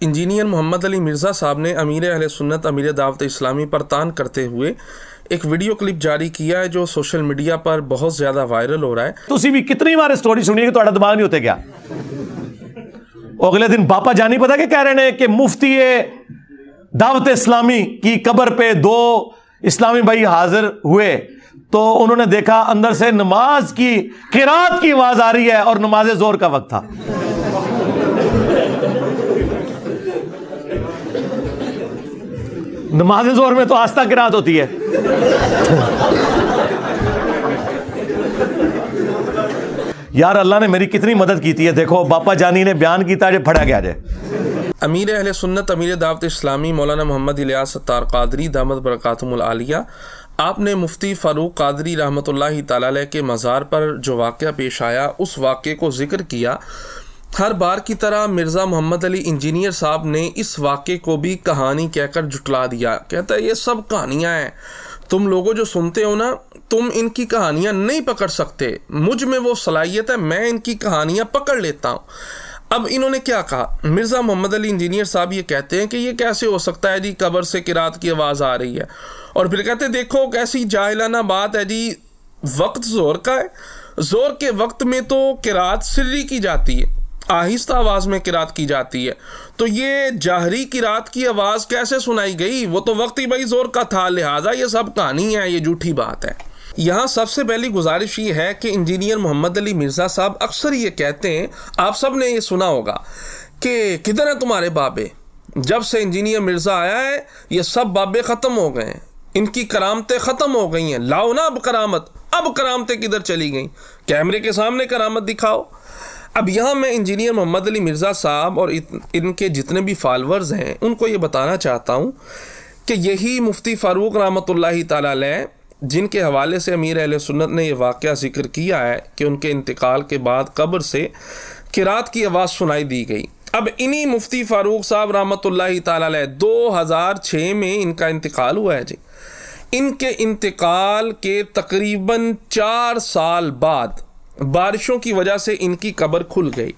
Engineer محمد علی مرزا صاحب نے امیر اہل سنت امیر دعوت اسلامی پر طعن کرتے ہوئے ایک ویڈیو کلپ جاری کیا ہے جو سوشل میڈیا پر بہت زیادہ وائرل ہو رہا ہے. تسی بھی کتنی بار سٹوری سنی کہ تہاڈا دماغ نہیں ہوتے کیا؟ اگلے دن باپا جانی پتہ کہ کہہ رہے ہیں کہ مفتی دعوت اسلامی کی قبر پہ 2 اسلامی بھائی حاضر ہوئے تو انہوں نے دیکھا اندر سے نماز کی قرات کی آواز آ رہی ہے اور نماز ظہر کا وقت تھا. نماز ظہر میں تو آستہ قرات ہوتی ہے. یار اللہ نے میری کتنی مدد کی ہے. دیکھو باپا جانی نے بیان کیتا جو پھڑا گیا جائے. امیر اہل سنت امیر دعوت اسلامی مولانا محمد الیاس ستار قادری دامت برکاتہم العالیہ، آپ نے مفتی فاروق قادری رحمۃ اللہ تعالی علیہ کے مزار پر جو واقعہ پیش آیا اس واقعے کو ذکر کیا. ہر بار کی طرح مرزا محمد علی انجینئر صاحب نے اس واقعے کو بھی کہانی کہہ کر جھٹلا دیا. کہتا ہے یہ سب کہانیاں ہیں، تم لوگوں جو سنتے ہو نا تم ان کی کہانیاں نہیں پکڑ سکتے، مجھ میں وہ صلاحیت ہے، میں ان کی کہانیاں پکڑ لیتا ہوں. اب انہوں نے کیا کہا؟ مرزا محمد علی انجینئر صاحب یہ کہتے ہیں کہ یہ کیسے ہو سکتا ہے جی قبر سے قرات کی آواز آ رہی ہے، اور پھر کہتے ہیں دیکھو کیسی جاہلانہ بات ہے جی، وقت ظہر کا ہے، ظہر کے وقت میں تو قرات سری کی جاتی ہے، آہستہ آواز میں قرات کی جاتی ہے، تو یہ جہری قرات کی آواز کیسے سنائی گئی؟ وہ تو وقت ہی بھائی ظہر کا تھا، لہٰذا یہ سب کہانی ہے، یہ جھوٹی بات ہے. یہاں سب سے پہلی گزارش یہ ہے کہ انجینئر محمد علی مرزا صاحب اکثر یہ کہتے ہیں، آپ سب نے یہ سنا ہوگا کہ کدھر ہیں تمہارے بابے؟ جب سے انجینئر مرزا آیا ہے یہ سب بابے ختم ہو گئے ہیں، ان کی کرامتیں ختم ہو گئی ہیں، لاؤ نا اب کرامت. اب کرامتیں کدھر چلی گئیں؟ کیمرے کے سامنے کرامت دکھاؤ. اب یہاں میں انجینئر محمد علی مرزا صاحب اور ان کے جتنے بھی فالورز ہیں ان کو یہ بتانا چاہتا ہوں کہ یہی مفتی فاروق رحمۃ اللہ تعالی علیہ جن کے حوالے سے امیر اہل سنت نے یہ واقعہ ذکر کیا ہے کہ ان کے انتقال کے بعد قبر سے قرات کی آواز سنائی دی گئی. اب انہی مفتی فاروق صاحب رحمۃ اللہ تعالی علیہ 2006 میں ان کا انتقال ہوا ہے جی. ان کے انتقال کے تقریباً 4 سال بعد بارشوں کی وجہ سے ان کی قبر کھل گئی.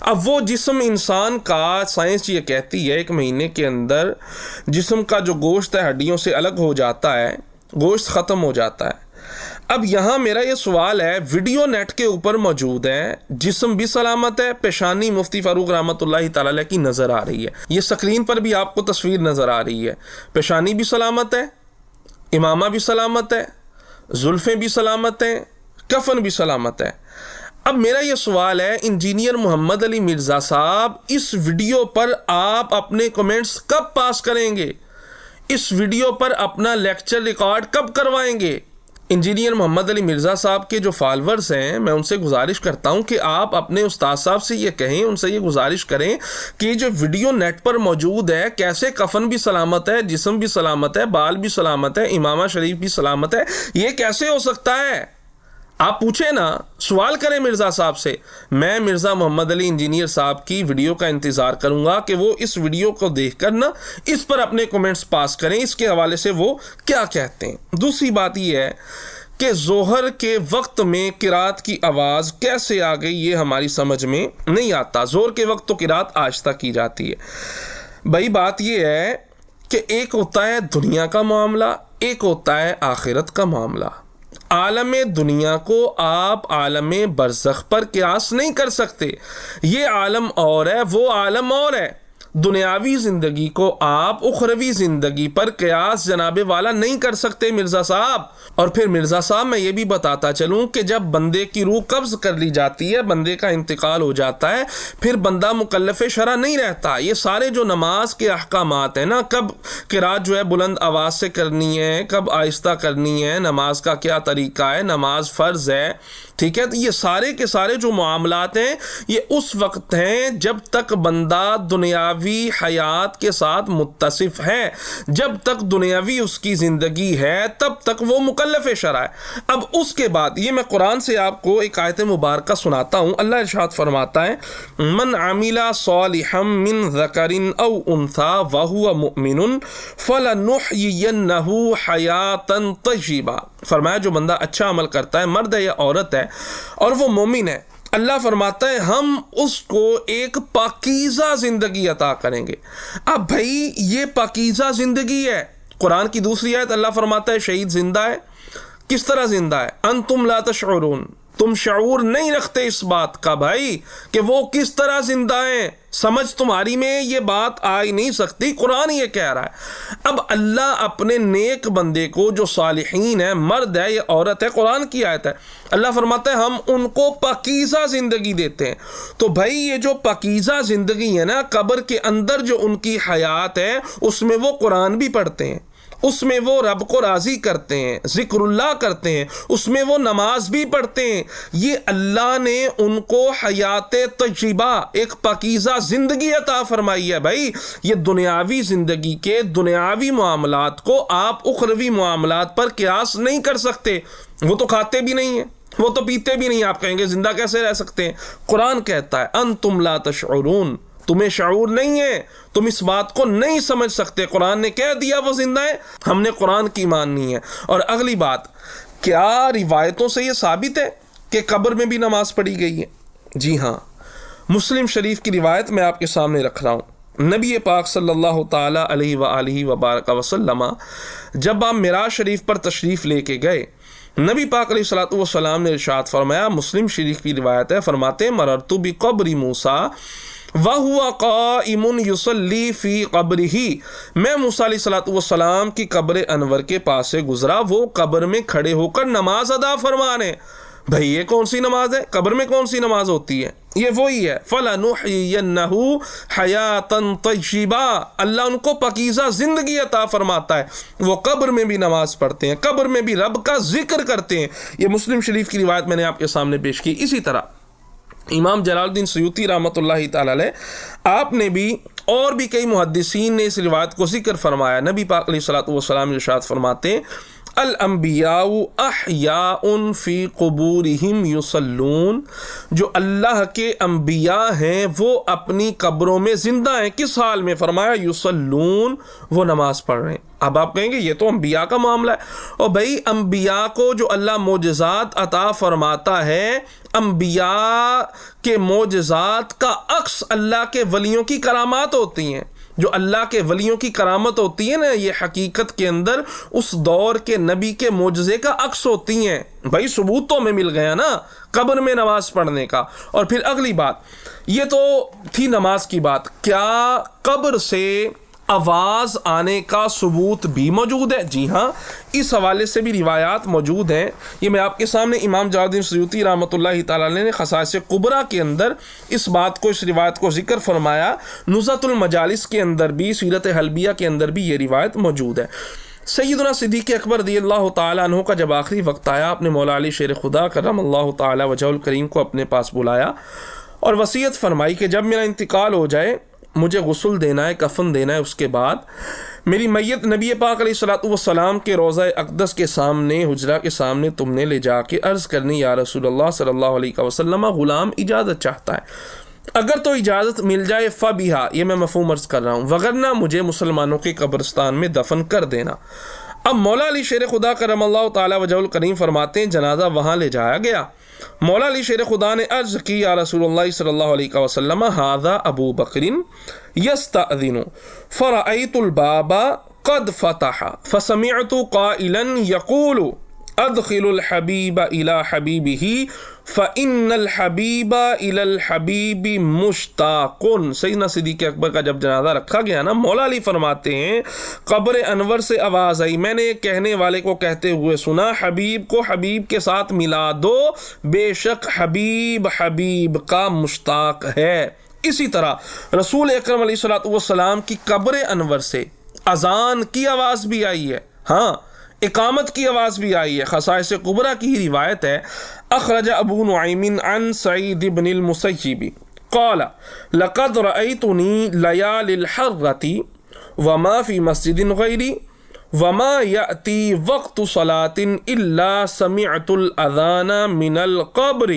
اب وہ جسم انسان کا سائنس یہ کہتی ہے 1 مہینے کے اندر جسم کا جو گوشت ہے ہڈیوں سے الگ ہو جاتا ہے، گوشت ختم ہو جاتا ہے. اب یہاں میرا یہ سوال ہے، ویڈیو نیٹ کے اوپر موجود ہے، جسم بھی سلامت ہے، پیشانی مفتی فاروق رحمۃ اللہ تعالی علیہ کی نظر آ رہی ہے، یہ سکرین پر بھی آپ کو تصویر نظر آ رہی ہے، پیشانی بھی سلامت ہے، امامہ بھی سلامت ہے، زلفیں بھی سلامت ہیں، کفن بھی سلامت ہے. اب میرا یہ سوال ہے انجینئر محمد علی مرزا صاحب، اس ویڈیو پر آپ اپنے کمنٹس کب پاس کریں گے؟ اس ویڈیو پر اپنا لیکچر ریکارڈ کب کروائیں گے؟ انجینئر محمد علی مرزا صاحب کے جو فالورز ہیں میں ان سے گزارش کرتا ہوں کہ آپ اپنے استاد صاحب سے یہ کہیں، ان سے یہ گزارش کریں کہ جو ویڈیو نیٹ پر موجود ہے کیسے کفن بھی سلامت ہے، جسم بھی سلامت ہے، بال بھی سلامت ہے، امامہ شریف بھی سلامت ہے، یہ کیسے ہو سکتا ہے؟ آپ پوچھیں نا، سوال کریں مرزا صاحب سے. میں مرزا محمد علی انجینئر صاحب کی ویڈیو کا انتظار کروں گا کہ وہ اس ویڈیو کو دیکھ کر نا اس پر اپنے کومنٹس پاس کریں، اس کے حوالے سے وہ کیا کہتے ہیں. دوسری بات یہ ہے کہ ظہر کے وقت میں قرات کی آواز کیسے آ گئی یہ ہماری سمجھ میں نہیں آتا. ظہر کے وقت تو قرات آہستہ کی جاتی ہے. بھائی بات یہ ہے کہ ایک ہوتا ہے دنیا کا معاملہ، ایک ہوتا ہے آخرت کا معاملہ. عالم دنیا کو آپ عالم برزخ پر قیاس نہیں کر سکتے، یہ عالم اور ہے، وہ عالم اور ہے. دنیاوی زندگی کو آپ اخروی زندگی پر قیاس جناب والا نہیں کر سکتے مرزا صاحب. اور پھر مرزا صاحب میں یہ بھی بتاتا چلوں کہ جب بندے کی روح قبض کر لی جاتی ہے، بندے کا انتقال ہو جاتا ہے، پھر بندہ مکلف شرع نہیں رہتا. یہ سارے جو نماز کے احکامات ہیں نا، کب قرات جو ہے بلند آواز سے کرنی ہے، کب آہستہ کرنی ہے، نماز کا کیا طریقہ ہے، نماز فرض ہے، ٹھیک ہے، تو یہ سارے کے سارے جو معاملات ہیں یہ اس وقت ہیں جب تک بندہ دنیاوی حیات کے ساتھ متصف ہے، جب تک دنیاوی اس کی زندگی ہے تب تک وہ مکلف شرع ہے. اب اس کے بعد یہ میں قرآن سے آپ کو ایک آیت مبارکہ سناتا ہوں. اللہ ارشاد فرماتا ہے من عمل صالحا من ذکر او انثى وهو مؤمن فلنحيينه حیاتا طیبہ. فرمایا جو بندہ اچھا عمل کرتا ہے، مرد ہے یا عورت ہے، اور وہ مومن ہے، اللہ فرماتا ہے ہم اس کو ایک پاکیزہ زندگی عطا کریں گے۔ اب بھائی یہ پاکیزہ زندگی ہے۔ قرآن کی دوسری آیت اللہ فرماتا ہے شہید زندہ ہے۔ کس طرح زندہ ہے؟ انتم لا تشعرون، تم شعور نہیں رکھتے اس بات کا بھائی کہ وہ کس طرح زندہ ہیں، سمجھ تمہاری میں یہ بات آ ہی نہیں سکتی، قرآن یہ کہہ رہا ہے۔ اب اللہ اپنے نیک بندے کو جو صالحین ہے، مرد ہے یا عورت ہے، قرآن کی آیت ہے، اللہ فرماتا ہے ہم ان کو پاکیزہ زندگی دیتے ہیں۔ تو بھائی یہ جو پاکیزہ زندگی ہے نا، قبر کے اندر جو ان کی حیات ہے، اس میں وہ قرآن بھی پڑھتے ہیں، اس میں وہ رب کو راضی کرتے ہیں، ذکر اللہ کرتے ہیں، اس میں وہ نماز بھی پڑھتے ہیں۔ یہ اللہ نے ان کو حیات طیبہ، ایک پاکیزہ زندگی عطا فرمائی ہے۔ بھائی یہ دنیاوی زندگی کے دنیاوی معاملات کو آپ اخروی معاملات پر قیاس نہیں کر سکتے۔ وہ تو کھاتے بھی نہیں ہیں، وہ تو پیتے بھی نہیں، آپ کہیں گے زندہ کیسے رہ سکتے ہیں؟ قرآن کہتا ہے انتم لا تشعرون، تمہیں شعور نہیں ہے، تم اس بات کو نہیں سمجھ سکتے۔ قرآن نے کہہ دیا وہ زندہ ہے، ہم نے قرآن کی ماننی ہے۔ اور اگلی بات، کیا روایتوں سے یہ ثابت ہے کہ قبر میں بھی نماز پڑھی گئی ہے؟ جی ہاں، مسلم شریف کی روایت میں آپ کے سامنے رکھ رہا ہوں۔ نبی پاک صلی اللہ تعالی علیہ وآلہ وبارک وسلم جب آپ معراج شریف پر تشریف لے کے گئے، نبی پاک علیہ الصلوۃ والسلام نے ارشاد فرمایا، مسلم شریف کی روایت ہے، فرماتے ہیں مررت بقبر موسیٰ وَهُوَ قَائِمٌ يُصَلِّي فِي قَبْرِهِ، میں موسیٰ علیہ الصلوۃ والسلام کی قبر انور کے پاس سے گزرا، وہ قبر میں کھڑے ہو کر نماز ادا فرما رہے ہیں۔ بھئی یہ کون سی نماز ہے؟ قبر میں کون سی نماز ہوتی ہے؟ یہ وہی ہے، فَلَنُحْيِيَنَّهُ حَيَاةً طَيِّبَةً، اللہ ان کو پاکیزہ زندگی عطا فرماتا ہے۔ وہ قبر میں بھی نماز پڑھتے ہیں، قبر میں بھی رب کا ذکر کرتے ہیں۔ یہ مسلم شریف کی روایت میں نے آپ کے سامنے پیش کی۔ اسی طرح امام جلال الدین سیوطی رحمۃ اللہ تعالی علیہ، آپ نے بھی اور بھی کئی محدثین نے اس روایت کو ذکر فرمایا۔ نبی پاک علیہ الصلوۃ والسلام ارشاد فرماتے ہیں الانبیاء احیاء فی قبورہم یصلون، جو اللہ کے انبیاء ہیں وہ اپنی قبروں میں زندہ ہیں۔ کس حال میں؟ فرمایا یصلون، وہ نماز پڑھ رہے ہیں۔ اب آپ کہیں گے یہ تو انبیاء کا معاملہ ہے، اور بھائی انبیاء کو جو اللہ معجزات عطا فرماتا ہے، انبیاء کے معجزات کا عکس اللہ کے ولیوں کی کرامات ہوتی ہیں۔ جو اللہ کے ولیوں کی کرامت ہوتی ہے نا، یہ حقیقت کے اندر اس دور کے نبی کے معجزے کا عکس ہوتی ہیں۔ بھائی ثبوت تو ہمیں مل گیا نا قبر میں نماز پڑھنے کا۔ اور پھر اگلی بات، یہ تو تھی نماز کی بات، کیا قبر سے آواز آنے کا ثبوت بھی موجود ہے؟ جی ہاں، اس حوالے سے بھی روایات موجود ہیں۔ یہ میں آپ کے سامنے امام جلال الدین سیوطی رحمۃ اللہ تعالی علیہ نے خصائص کبریٰ کے اندر اس بات کو، اس روایت کو ذکر فرمایا۔ نزہۃ المجالس کے اندر بھی، سیرت حلبیہ کے اندر بھی یہ روایت موجود ہے۔ سیدنا صدیق اکبر رضی اللہ تعالیٰ عنہ کا جب آخری وقت آیا، اپنے مولا علی شیر خدا کرم اللہ تعالیٰ وجہہ الکریم کو اپنے پاس بلایا اور وصیت فرمائی کہ جب میرا انتقال ہو جائے مجھے غسل دینا ہے، کفن دینا ہے، اس کے بعد میری میت نبی پاک علیہ الصلوۃ والسلام کے روضہ اقدس کے سامنے، حجرہ کے سامنے تم نے لے جا کے عرض کرنی، یا رسول اللہ صلی اللہ علیہ وسلم، غلام اجازت چاہتا ہے، اگر تو اجازت مل جائے فبیہا، یہ میں مفہوم عرض کر رہا ہوں، وگرنہ مجھے مسلمانوں کے قبرستان میں دفن کر دینا۔ اب مولا علی شیر خدا کرم اللہ تعالیٰ وجہ الکریم فرماتے ہیں جنازہ وہاں لے جایا گیا۔ مولا علی شیر خدا نے عرض کی، یا رسول اللہ صلی اللہ علیہ وسلم، ھذا ابو بکر یستأذن فرأیت الباب قد فتح فسمعت قائلا یقول ادخل الحبیب الی حبیبہ فإن الحبیب الی الحبیب مشتاق۔ سیدنا صدیق اکبر کا جب جنازہ رکھا گیا نا، مولا علی فرماتے ہیں قبر انور سے آواز آئی، میں نے ایک کہنے والے کو کہتے ہوئے سنا، حبیب کو حبیب کے ساتھ ملا دو، بے شک حبیب حبیب کا مشتاق ہے۔ اسی طرح رسول اکرم علیہ الصلوۃ والسلام کی قبر انور سے اذان کی آواز بھی آئی ہے، ہاں اقامت کی آواز بھی آئی ہے۔ خصائص کبریٰ کی ہی روایت ہے، اخرج ابو نعیم عن سعید بن المسیب قال لقد رأیتنی لیال الحرۃ وما فی مسجد غیری وما یأتی وقت صلاۃ الا سمعت الاذان من القبر۔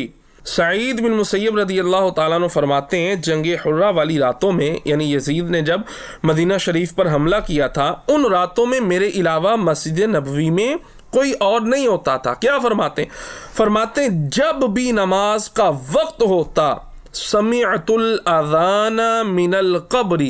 سعید بن مسیب رضی اللہ تعالیٰ عنہ فرماتے ہیں جنگ حرہ والی راتوں میں، یعنی یزید نے جب مدینہ شریف پر حملہ کیا تھا، ان راتوں میں میرے علاوہ مسجد نبوی میں کوئی اور نہیں ہوتا تھا. کیا فرماتے ہیں؟ فرماتے ہیں جب بھی نماز کا وقت ہوتا سمعت الاذان من القبر